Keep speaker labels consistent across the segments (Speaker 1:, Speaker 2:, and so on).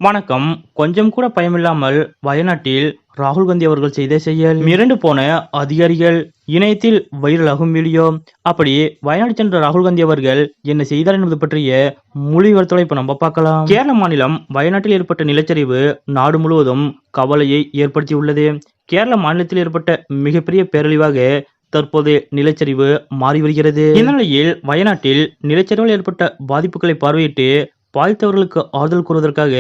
Speaker 1: வணக்கம். கொஞ்சம் கூட பயமில்லாமல் வயநாட்டில் ராகுல் காந்தி அவர்கள் செய்த செயல். மிரண்டு போன அதிகாரிகள். இணையத்தில் வைரலாகும் வீடியோ. அப்படி வயநாடு சென்ற ராகுல் காந்தி அவர்கள் என்ன செய்தார் என்பது பற்றிய முழு விவரத்தோட இப்ப நம்ம பார்க்கலாம். கேரள மாநிலம் வயநாட்டில் ஏற்பட்ட நிலச்சரிவு நாடு முழுவதும் கவலையை ஏற்படுத்தியுள்ளது. கேரள மாநிலத்தில் ஏற்பட்ட மிகப்பெரிய பேரழிவாக தற்போது நிலச்சரிவு மாறி வருகிறது. இந்த நிலையில் வயநாட்டில் நிலச்சரிவில் ஏற்பட்ட பாதிப்புகளை பார்வையிட்டு பாதித்தவர்களுக்கு ஆறுதல் கூறுவதற்காக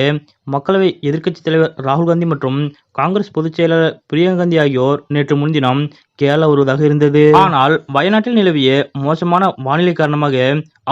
Speaker 1: மக்களவை எதிர்க்கட்சித் தலைவர் ராகுல் காந்தி மற்றும் காங்கிரஸ் பொதுச் செயலாளர் பிரியங்கா காந்தி ஆகியோர் நேற்று முன்தினம் கேரளா வருவதாக இருந்தது. ஆனால் வயநாட்டில் நிலவிய மோசமான வானிலை காரணமாக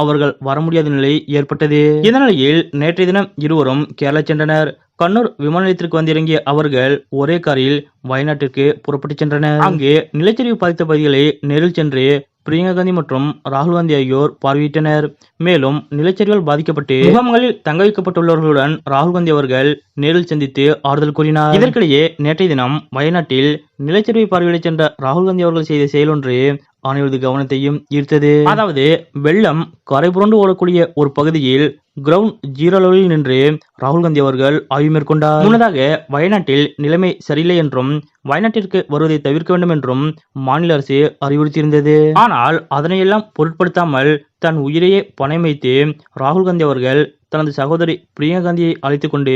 Speaker 1: அவர்கள் வர முடியாத நிலை ஏற்பட்டது. இந்த நிலையில் நேற்றைய தினம் இருவரும் கேரளா சென்றனர். கண்ணூர் விமான நிலையத்திற்கு வந்திறங்கிய அவர்கள் ஒரே காரில் வயநாட்டிற்கு புறப்பட்டு சென்றனர். அங்கு நிலச்சரிவு பாதித்த பகுதிகளை நேரில் சென்று பிரியங்கா காந்தி மற்றும் ராகுல் காந்தி ஆகியோர் பார்வையிட்டனர். மேலும் நிலச்சரிவால் பாதிக்கப்பட்டு முகாம்களில் தங்க வைக்கப்பட்டுள்ளவர்களுடன் ராகுல் காந்தி அவர்கள் நேரில் சந்தித்து ஆறுதல் கூறினார். இதற்கிடையே நேற்றைய தினம் வயநாட்டில் நிலச்சரிவை பார்வையிட சென்ற ராகுல் காந்தி அவர்கள் செய்த செயலொன்று அனைவரது கவனத்தையும் ஈர்த்தது. அதாவது வெள்ளம் கரை புரண்டு ஓடக்கூடிய ஒரு பகுதியில் கிரவுண்ட் ஜீரோ லெவலில் நின்று ராகுல் காந்தி அவர்கள் ஆய்வு மேற்கொண்டார். முன்னதாக வயநாட்டில் நிலைமை சரியில்லை என்றும் வயநாட்டிற்கு வருவதை தவிர்க்க வேண்டும் என்றும் மாநில அரசு அறிவுறுத்தியிருந்தது. ஆனால் அதனையெல்லாம் பொருட்படுத்தாமல் தன் உயிரையே பணயம் வைத்து ராகுல் காந்தி அவர்கள் தனது சகோதரி பிரியங்கா காந்தியை அழைத்துக் கொண்டு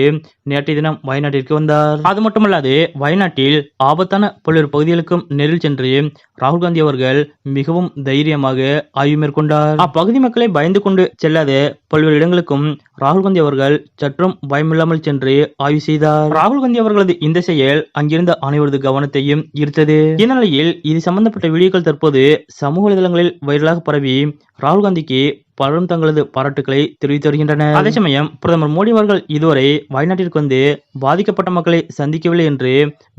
Speaker 1: நேற்றைய தினம் வயநாட்டிற்கு வந்தார். அது மட்டுமல்லாது வயநாட்டில் ஆபத்தான பல்வேறு பகுதிகளுக்கும் நேரில் சென்று ராகுல் காந்தி அவர்கள் மிகவும் தைரியமாக ஆய்வு மேற்கொண்டார். அப்பகுதி மக்களை பயந்து கொண்டு செல்லாத பல்வேறு இடங்களுக்கும் ராகுல் காந்தி அவர்கள் சற்றும் பயமில்லாமல் சென்று ஆய்வு செய்தார். ராகுல் காந்தி அவர்களது இந்த செயல் அங்கிருந்த அனைவரது கவனத்தையும் ஈர்த்தது. இந்நிலையில் இது சம்பந்தப்பட்ட வீடியோக்கள் தற்போது சமூக வலைதளங்களில் வைரலாக பரவி ராகுல் காந்திக்கு பலரும் தங்களது பாராட்டுக்களை தெரிவித்து வருகின்றனர். அதே சமயம் பிரதமர் மோடி அவர்கள் இதுவரை வயநாட்டிற்கு வந்து பாதிக்கப்பட்ட மக்களை சந்திக்கவில்லை என்று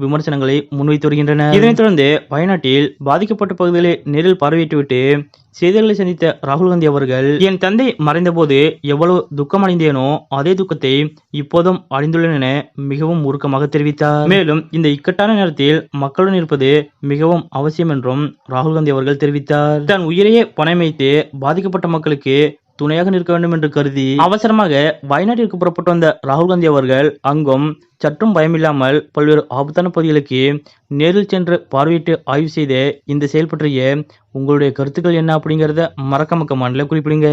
Speaker 1: விமர்சனங்களை முன்வைத்து வருகின்றனர். இதனைத் தொடர்ந்து வயநாட்டில் பாதிக்கப்பட்ட பகுதிகளை நேரில் பார்வையிட்டுவிட்டு செய்தியாளர்களை சந்தித்த ராகுல் காந்தி அவர்கள், என் தந்தை மறைந்த போது எவ்வளவு துக்கம் அடைந்தேனோ அதே துக்கத்தை இப்போதும் அடைந்துள்ளேன் என மிகவும் உருக்கமாக தெரிவித்தார். மேலும் இந்த இக்கட்டான நேரத்தில் மக்களுடன் இருப்பது மிகவும் அவசியம் என்றும் ராகுல் காந்தி அவர்கள் தெரிவித்தார். தன் உயிரையே பணயம் வைத்து பாதிக்கப்பட்ட மக்களுக்கு துணையாக நிற்க வேண்டும் என்று கருதி அவசரமாக வயநாட்டிற்கு புறப்பட்டு வந்த ராகுல் காந்தி அவர்கள் அங்கும் சற்றும் பயமில்லாமல் பல்வேறு ஆபத்தான பகுதிகளுக்கு நேரில் சென்று பார்வையிட்டு ஆய்வு செய்த இந்த செயல் பற்றிய உங்களுடைய கருத்துக்கள் என்ன அப்படிங்கறத மறக்காம கமெண்ட்ல குறிப்பிடுங்க.